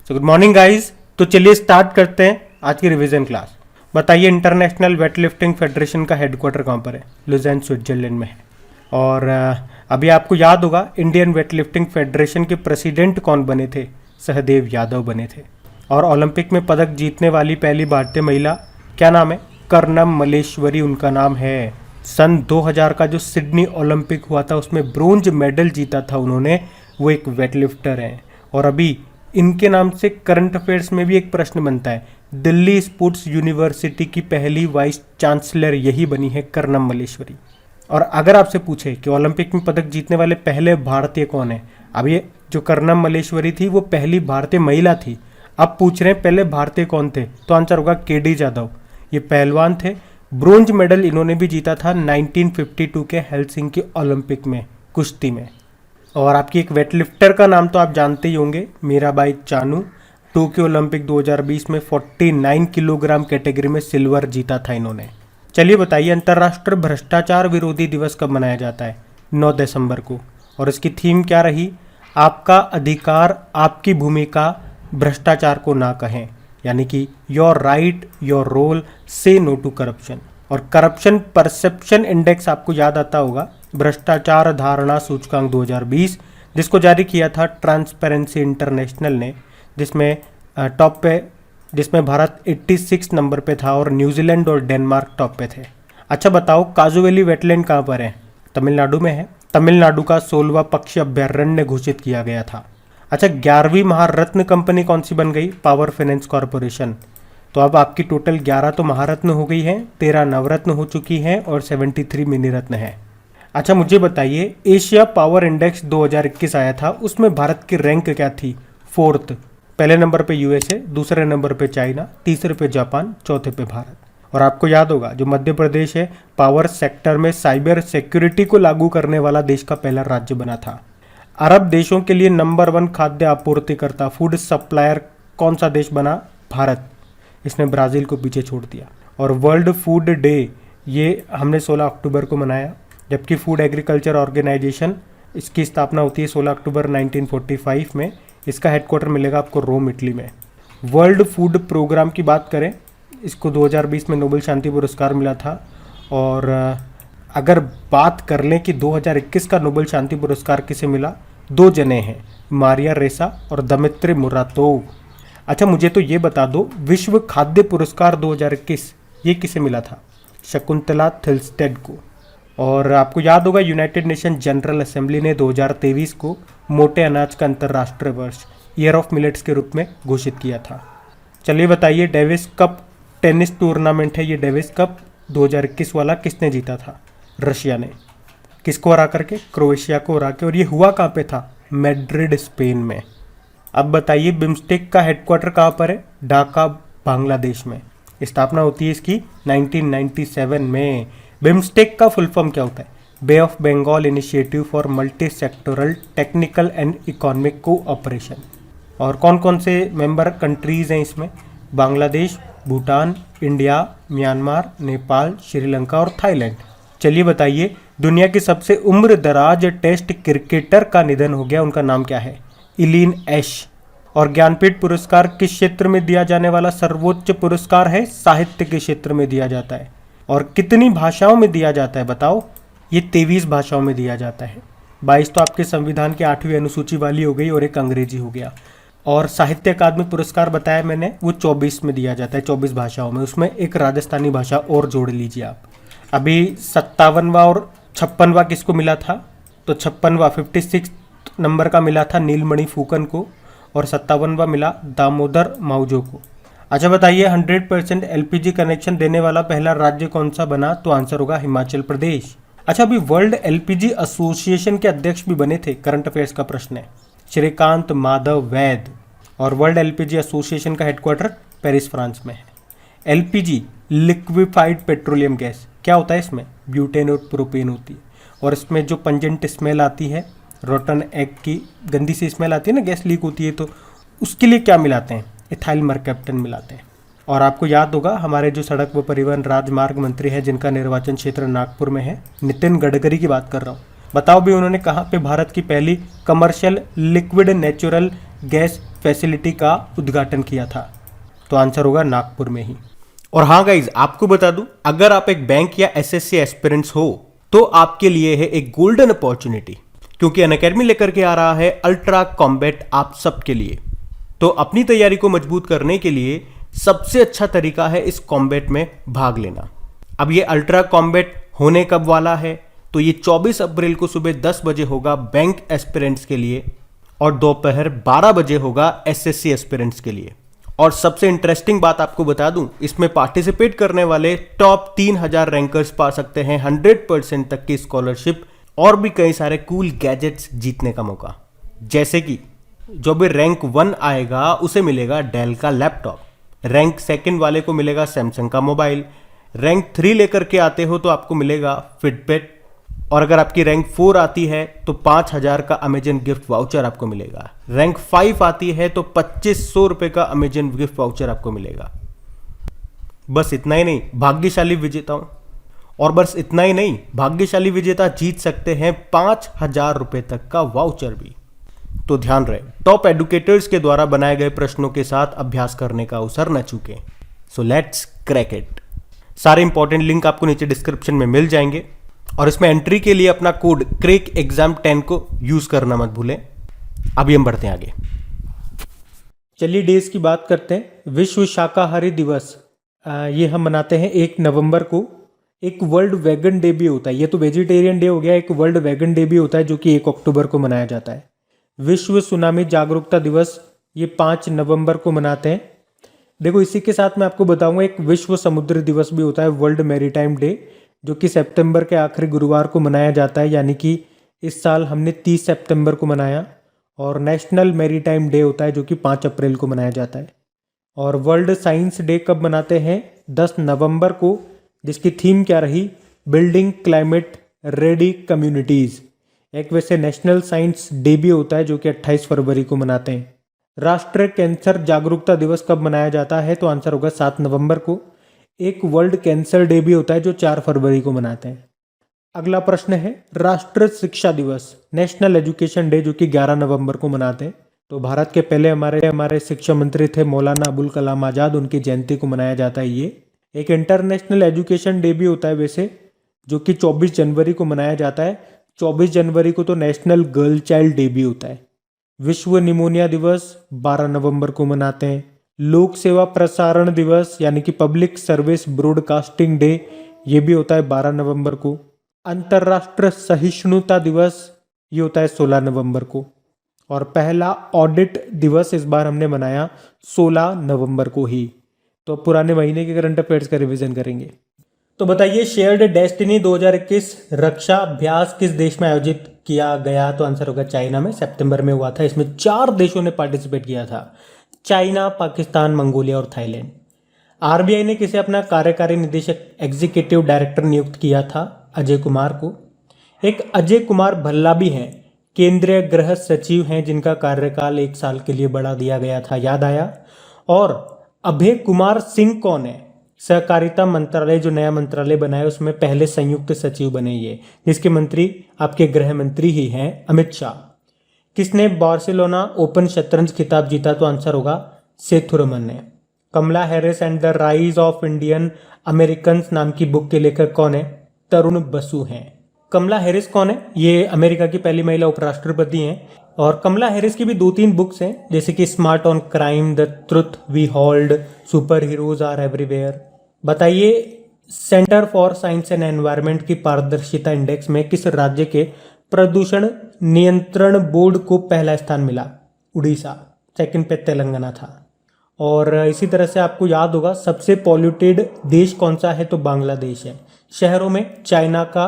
Good morning guys. तो चलिए start करते हैं आज की रिवीजन क्लास। बताइए इंटरनेशनल वेटलिफ्टिंग फेडरेशन का हेडक्वार्टर कहाँ पर है? लुज़ेर्न स्विट्जरलैंड में है। और अभी आपको याद होगा इंडियन वेटलिफ्टिंग फेडरेशन के प्रेसिडेंट कौन बने थे? सहदेव यादव बने थे। और ओलंपिक में पदक जीतने वाली पहली भारतीय महिला क्या नाम है? कर्णम मल्लेश्वरी उनका नाम है। सन 2000 का जो सिडनी ओलंपिक हुआ था उसमें ब्रोंज मेडल जीता था उन्होंने, वो एक वेटलिफ्टर हैं। और अभी इनके नाम से करंट अफेयर्स में भी एक प्रश्न बनता है, दिल्ली स्पोर्ट्स यूनिवर्सिटी की पहली वाइस चांसलर यही बनी है कर्णम मल्लेश्वरी। और अगर आपसे पूछे कि ओलंपिक में पदक जीतने वाले पहले भारतीय कौन है, अब ये जो कर्णम मल्लेश्वरी थी वो पहली भारतीय महिला थी। अब पूछ रहे हैं पहले भारतीय कौन थे, तो आंसर होगा केडी जाधव। ये पहलवान थे। ब्रोंज मेडल इन्होंने भी जीता था 1952 के हेलसिंकी ओलंपिक में कुश्ती में। और आपकी एक वेटलिफ्टर का नाम तो आप जानते ही होंगे, मीराबाई चानू। टोक्यो ओलंपिक 2020 में 49 किलोग्राम कैटेगरी में सिल्वर जीता था इन्होंने। चलिए बताइए अंतर्राष्ट्रीय भ्रष्टाचार विरोधी दिवस कब मनाया जाता है? 9 दिसंबर को। और इसकी थीम क्या रही? आपका अधिकार आपकी भूमिका, भ्रष्टाचार को ना कहें, यानी कि योर राइट योर रोल, से नो टू करप्शन। और करप्शन परसेप्शन इंडेक्स आपको याद आता होगा, भ्रष्टाचार धारणा सूचकांक 2020, जिसको जारी किया था ट्रांसपेरेंसी इंटरनेशनल ने, जिसमें टॉप पे, जिसमें भारत 86 नंबर पे था और न्यूजीलैंड और डेनमार्क टॉप पे थे। अच्छा बताओ काजू वैली वेटलैंड कहाँ पर है? तमिलनाडु में है। तमिलनाडु का 16वां पक्षी अभ्यारण्य घोषित किया गया था। अच्छा 11वीं महारत्न कंपनी कौन सी बन गई? Power finance corporation. तो अब आपकी टोटल 11 तो महारत्न हो गई हैं, 13 नवरत्न हो चुकी हैं और 73 मिनी रत्न है। अच्छा मुझे बताइए एशिया पावर इंडेक्स 2021 आया था, उसमें भारत की रैंक क्या थी? 4th। पहले नंबर पे यूएसए, दूसरे नंबर पे चाइना, तीसरे पे जापान, चौथे पे भारत। और आपको याद होगा जो मध्य प्रदेश है पावर सेक्टर में साइबर सिक्योरिटी को लागू करने वाला देश का पहला राज्य बना था। अरब देशों के लिए नंबर 1 खाद्य आपूर्तिकर्ता फूड सप्लायर कौन सा देश बना? भारत। इसने ब्राज़ील को पीछे छोड़ दिया। और वर्ल्ड फूड डे ये हमने 16 अक्टूबर को मनाया, जबकि फूड एग्रीकल्चर ऑर्गेनाइजेशन इसकी स्थापना होती है 16 अक्टूबर 1945 में। इसका हेडक्वार्टर मिलेगा आपको रोम इटली में। वर्ल्ड फूड प्रोग्राम की बात करें, इसको 2020 में नोबेल शांति पुरस्कार मिला था। और अगर बात कर लें कि 2021 का नोबेल शांति पुरस्कार किसे मिला, 2 जने हैं, मारिया रेसा और दमित्री मुरातोव। अच्छा मुझे तो ये बता दो विश्व खाद्य पुरस्कार 2021 ये किसे मिला था? शकुंतला थिल्स्टेड को। और आपको याद होगा यूनाइटेड नेशन जनरल असेंबली ने 2023 को मोटे अनाज का अंतर्राष्ट्रीय वर्ष, ईयर ऑफ मिलेट्स के रूप में घोषित किया था। चलिए बताइए डेविस कप टेनिस टूर्नामेंट है, ये डेविस कप 2021 वाला किसने जीता था? रशिया ने। किसको हरा करके? क्रोएशिया को हरा के। और ये हुआ कहाँ पे था? मैड्रिड स्पेन में। अब बताइए बिम्स्टेक का हेडक्वार्टर कहाँ पर है? ढाका बांग्लादेश में। स्थापना होती है इसकी 1997 में। बिम्स्टेक का फुल फॉर्म क्या होता है? Bay of Bengal initiative for multi sectoral technical and economic cooperation. और कौन कौन से मेंबर कंट्रीज हैं इसमें? बांग्लादेश, भूटान, इंडिया, म्यांमार, नेपाल, श्रीलंका और थाईलैंड। चलिए बताइए दुनिया की सबसे उम्र दराज टेस्ट क्रिकेटर का निधन हो गया, उनका नाम क्या है? इलीन एश। और ज्ञानपीठ पुरस्कार किस क्षेत्र में दिया जाने वाला सर्वोच्च पुरस्कार है? साहित्य के क्षेत्र में दिया जाता है। और कितनी भाषाओं में दिया जाता है बताओ? ये 23 भाषाओं में दिया जाता है। 22 तो आपके संविधान की 8वीं अनुसूची वाली हो गई और एक अंग्रेजी हो गया। और साहित्य अकादमी पुरस्कार बताया मैंने, वो 24 में दिया जाता है, 24 भाषाओं में। उसमें एक राजस्थानी भाषा और जोड़ लीजिए आप। अभी 57वां और 56वां किसको मिला था? तो 56वां 56 नंबर का मिला था नीलमणि फूकन को और 57वां मिला दामोदर माउजो को। अच्छा बताइए 100% एलपीजी कनेक्शन देने वाला पहला राज्य कौन सा बना? तो आंसर होगा हिमाचल प्रदेश। अच्छा अभी वर्ल्ड एलपीजी एसोसिएशन के अध्यक्ष भी बने थे, करंट अफेयर्स का प्रश्न है, श्रीकांत माधव वैद। और वर्ल्ड एलपीजी एसोसिएशन का हेडक्वार्टर पेरिस फ्रांस में है। एलपीजी लिक्विफाइड पेट्रोलियम गैस क्या होता है? इसमें ब्यूटेन और प्रोपेन होती है। और इसमें जो पंजेंट स्मेल आती है, रोटन एग की गंदी सी स्मेल आती है ना, गैस लीक होती है, तो उसके लिए क्या मिलाते हैं? इथाइल मरकैप्टन मिलाते हैं। और आपको याद होगा हमारे जो सड़क व परिवहन राजमार्ग मंत्री हैं जिनका निर्वाचन क्षेत्र नागपुर में है, नितिन गडकरी की बात कर रहा हूँ। बताओ भी उन्होंने कहाँ पे भारत की पहली commercial liquid natural gas facility का उद्घाटन किया था? तो आंसर होगा नागपुर में ही। और हाँ गाइज, आपको बता दूं, अगर आप एक बैंक या एसएससी एस्पिरेंट्स हो तो आपके लिए है एक गोल्डन अपॉर्चुनिटी, क्योंकि अनअकैडमी लेकर के आ रहा है अल्ट्रा कॉम्बैट आप सबके लिए। तो अपनी तैयारी को मजबूत करने के लिए सबसे अच्छा तरीका है इस कॉम्बैट में भाग लेना। अब ये अल्ट्रा कॉम्बैट होने कब वाला है? तो ये 24 अप्रैल को सुबह 10 बजे होगा बैंक एस्पिरेंट्स के लिए, और दोपहर 12 बजे होगा एसएससी एस्पिरेंट्स के लिए। और सबसे इंटरेस्टिंग बात आपको बता दूं, इसमें पार्टिसिपेट करने वाले टॉप 3000 रैंकर्स पा सकते हैं 100% तक की स्कॉलरशिप और भी कई सारे कूल गैजेट्स जीतने का मौका। जैसे कि जो भी रैंक 1 आएगा उसे मिलेगा डेल का लैपटॉप, रैंक 2 वाले को मिलेगा सैमसंग का मोबाइल, रैंक 3 लेकर के आते हो तो आपको मिलेगा फिटबिट, और अगर आपकी रैंक 4 आती है तो 5000 का अमेजन गिफ्ट वाउचर आपको मिलेगा। रैंक 5 आती है तो 2500 रुपए का अमेजन गिफ्ट वाउचर आपको मिलेगा। बस इतना ही नहीं, भाग्यशाली विजेताओं और बस इतना ही नहीं, भाग्यशाली विजेता जीत सकते हैं 5000 रुपए तक का वाउचर भी। तो ध्यान रहे, टॉप एडुकेटर्स के द्वारा बनाए गए प्रश्नों के साथ अभ्यास करने का अवसर न चूकें। So let's crack it. सारे इंपॉर्टेंट लिंक आपको नीचे डिस्क्रिप्शन में मिल जाएंगे, और इसमें एंट्री के लिए अपना कोड क्रेक एग्जाम 10 को यूज करना मत भूलें। अभी हम बढ़ते हैं आगे। चलिए डेज की बात करते हैं। विश्व शाकाहारी दिवस ये हम मनाते हैं 1 नवंबर को। एक वर्ल्ड वेगन डे भी होता है, ये तो वेजिटेरियन डे हो गया, एक वर्ल्ड वेगन डे भी होता है जो कि 1 अक्टूबर को मनाया जाता है। विश्व सुनामी जागरूकता दिवस ये 5 नवंबर को मनाते हैं। देखो, इसी के साथ मैं आपको बताऊंगा एक विश्व समुद्र दिवस भी होता है, वर्ल्ड मैरीटाइम डे, जो कि सितंबर के आखिरी गुरुवार को मनाया जाता है, यानी कि इस साल हमने 30 सितंबर को मनाया। और नेशनल मैरीटाइम डे होता है जो कि 5 अप्रैल को मनाया जाता है। और वर्ल्ड साइंस डे कब मनाते हैं? 10 नवंबर को, जिसकी थीम क्या रही? Building climate ready communities. एक वैसे नेशनल साइंस डे भी होता है जो कि 28 फरवरी को मनाते हैं। राष्ट्रीय कैंसर जागरूकता दिवस कब मनाया जाता है? तो आंसर होगा 7 नवंबर को। एक वर्ल्ड कैंसर डे भी होता है जो 4 फरवरी को मनाते हैं। अगला प्रश्न है राष्ट्रीय शिक्षा दिवस, नेशनल एजुकेशन डे, जो कि 11 नवंबर को मनाते हैं। तो भारत के पहले हमारे शिक्षा मंत्री थे मौलाना अबुल कलाम आज़ाद, उनकी जयंती को मनाया जाता है ये। एक इंटरनेशनल एजुकेशन डे भी होता है वैसे, जो कि 24 जनवरी को मनाया जाता है। 24 जनवरी को तो नेशनल गर्ल चाइल्ड डे भी होता है। विश्व निमोनिया दिवस 12 नवंबर को मनाते हैं। लोक सेवा प्रसारण दिवस यानी कि पब्लिक सर्विस ब्रॉडकास्टिंग डे, ये भी होता है 12 नवंबर को। अंतर्राष्ट्रीय सहिष्णुता दिवस ये होता है 16 नवंबर को। और पहला ऑडिट दिवस इस बार हमने मनाया 16 नवंबर को ही। तो पुराने महीने के करंट अफेयर्स का रिवीजन करेंगे। तो बताइए, शेयर्ड डेस्टिनी 2021 रक्षा अभ्यास किस देश में आयोजित किया गया? तो आंसर होगा चाइना में, सितंबर में हुआ था। इसमें 4 देशों ने पार्टिसिपेट किया था, चाइना, पाकिस्तान, मंगोलिया और थाईलैंड। आरबीआई ने किसे अपना कार्यकारी निदेशक एग्जीक्यूटिव डायरेक्टर नियुक्त किया था? अजय कुमार को। एक अजय कुमार भल्ला भी हैं, केंद्रीय गृह सचिव हैं, जिनका कार्यकाल 1 साल के लिए बढ़ा दिया गया था, याद आया। और अभय कुमार सिंह कौन है? सहकारिता मंत्रालय, जो नया मंत्रालय बनाया उसमें पहले संयुक्त सचिव बने ये, जिसके मंत्री आपके गृह मंत्री ही हैं अमित शाह। किसने बार्सिलोना ओपन शतरंज खिताब जीता? तो आंसर होगा सेथुरमन ने। Kamala Harris and the rise of Indian Americans नाम की बुक के लेखक कौन है? तरुण बसु हैं। कमला हैरिस कौन है? ये अमेरिका की पहली महिला उपराष्ट्रपति हैं। और कमला हैरिस की भी 2-3 बुक्स हैं, जैसे कि smart on crime, the truth we hold, super heroes are everywhere. बताइए, centre for science and environment की पारदर्शिता इंडेक्स में किस राज्य के प्रदूषण नियंत्रण बोर्ड को पहला स्थान मिला? उड़ीसा। सेकंड पे तेलंगाना था। और इसी तरह से आपको याद होगा सबसे पॉल्यूटेड देश कौन सा है? तो बांग्लादेश है। शहरों में चाइना का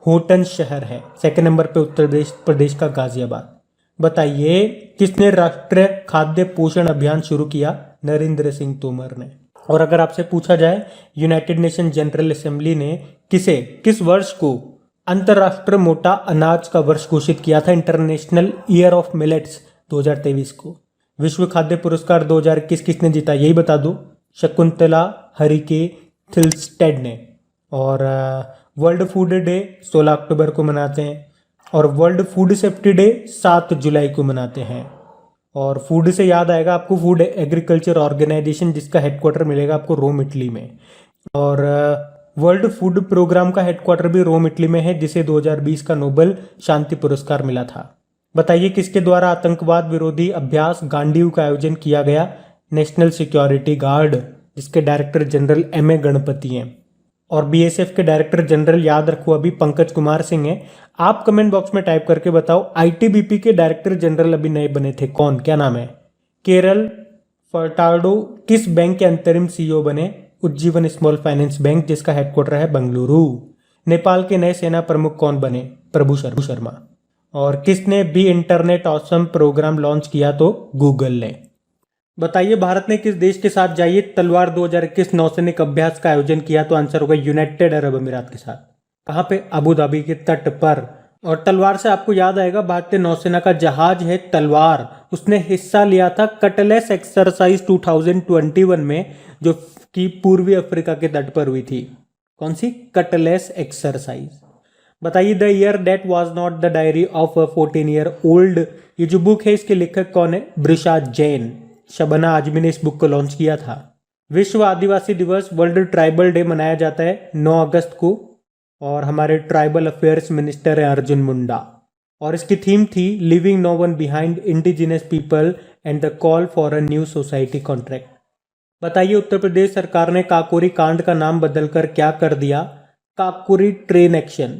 होटन शहर है। सेकंड नंबर पे उत्तर प्रदेश का गाजियाबाद। बताइए, किसने राष्ट्रीय खाद्य पोषण अभियान शुरू किया? नरेंद्र सिंह तोमर ने। और अगर आपसे पूछा जाए, यूनाइटेड नेशन जनरल असेंबली ने किस वर्ष को अंतर्राष्ट्रीय मोटा अनाज का वर्ष घोषित किया था? इंटरनेशनल ईयर ऑफ मिलेट्स 2023 को। विश्व खाद्य पुरस्कार 2021 किसने जीता? यही बता दो। शकुंतला हरिके थिल्स्टेड ने। और वर्ल्ड फूड डे 16 अक्टूबर को मनाते हैं। और वर्ल्ड फूड सेफ्टी डे 7 जुलाई को मनाते हैं। और फूड से याद आएगा आपको, फूड एग्रीकल्चर ऑर्गेनाइजेशन जिसका हेडक्वार्टर मिलेगा आपको रोम इटली में। और वर्ल्ड फूड प्रोग्राम का हेडक्वार्टर भी रोम इटली में है, जिसे 2020 का नोबेल शांति पुरस्कार मिला था। बताइए किसके द्वारा आतंकवाद विरोधी अभ्यास गांडीव का आयोजन किया गया? नेशनल सिक्योरिटी गार्ड, जिसके डायरेक्टर जनरल एम.ए. गणपति हैं। और बीएसएफ के डायरेक्टर जनरल याद रखो अभी पंकज कुमार सिंह हैं। आप कमेंट बॉक्स में टाइप करके बताओ आईटीबीपी के डायरेक्टर जनरल अभी नए बने थे, कौन, क्या नाम है? केरल फर्टाडो किस बैंक के अंतरिम सीईओ बने? उज्जीवन स्मॉल फाइनेंस बैंक, जिसका हेडक्वार्टर है बेंगलुरु। नेपाल के नए सेना प्रमुख कौन बने? प्रभु शर्मा। और किसने be internet awesome program launch किया? तो गूगल ने। बताइए भारत ने किस देश के साथ जाइए तलवार 2021 नौसैनिक अभ्यास का आयोजन किया? तो आंसर होगा यूनाइटेड अरब अमीरात के साथ। कहां पे? अबू धाबी के तट पर। और तलवार से आपको याद आएगा भारतीय नौसेना का जहाज है तलवार, उसने हिस्सा लिया था कटलेस एक्सरसाइज 2021 में, जो कि पूर्वी अफ्रीका के तट पर हुई थी। कौन सी? Cutlass exercise. बताइए the year that was not the diary of a 14-year old, ये जो बुक है इसके लेखक कौन है? ब्रिशा जैन। शबना आजमी ने इस बुक को लॉन्च किया था। विश्व आदिवासी दिवस, वर्ल्ड ट्राइबल डे मनाया जाता है 9 अगस्त को, और हमारे ट्राइबल अफेयर्स मिनिस्टर है अर्जुन मुंडा। और इसकी थीम थी leaving no one behind, indigenous people and the call for a new society contract. बताइए उत्तर प्रदेश सरकार ने काकोरी कांड का नाम बदलकर क्या कर दिया? Kakori train action.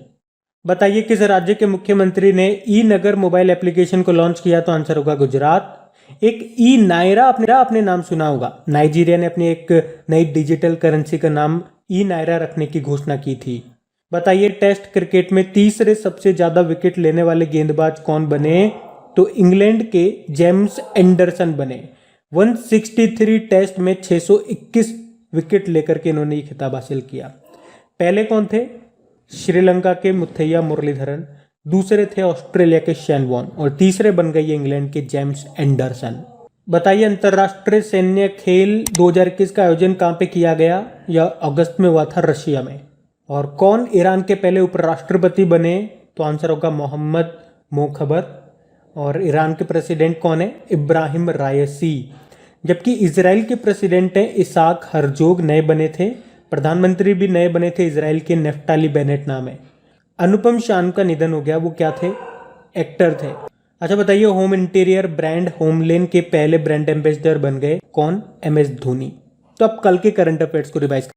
बताइए किस राज्य के मुख्यमंत्री ने ई नगर मोबाइल एप्लीकेशन को लॉन्च किया? तो आंसर होगा गुजरात। एक ई नायरा आपने नाम सुना होगा, नाइजीरिया ने अपनी एक नई डिजिटल करेंसी का नाम ई नायरा रखने की घोषणा की थी। बताइए टेस्ट क्रिकेट में तीसरे सबसे ज्यादा विकेट लेने वाले गेंदबाज कौन बने? तो इंग्लैंड के जेम्स एंडरसन बने। 163 टेस्ट में 621 विकेट लेकर के इन्होंने ये खिताब हासिल किया। पहले कौन थे? श्रीलंका के मुथैया मुरलीधरन, दूसरे थे ऑस्ट्रेलिया के शेन वॉन, और तीसरे बन गए इंग्लैंड के जेम्स एंडरसन। बताइए अंतर्राष्ट्रीय सैन्य खेल 2021 का आयोजन कहाँ पे किया गया? यह अगस्त में हुआ था रशिया में। और कौन ईरान के पहले उपराष्ट्रपति बने? तो आंसर होगा मोहम्मद मोखबर। और ईरान के प्रेसिडेंट कौन है? इब्राहिम रायसी। जबकि इजराइल के प्रेसिडेंट हैं इसाक हरजोग, नए बने थे। प्रधानमंत्री भी नए बने थे इजराइल के, नेफ्टाली बेनेट नाम है। अनुपम शान का निधन हो गया, वो क्या थे? एक्टर थे। अच्छा बताइए होम इंटीरियर ब्रांड होमलेन के पहले ब्रांड एम्बेसडर बन गए कौन? MS धोनी। तो अब कल के करंट अफेयर्स को रिवाइज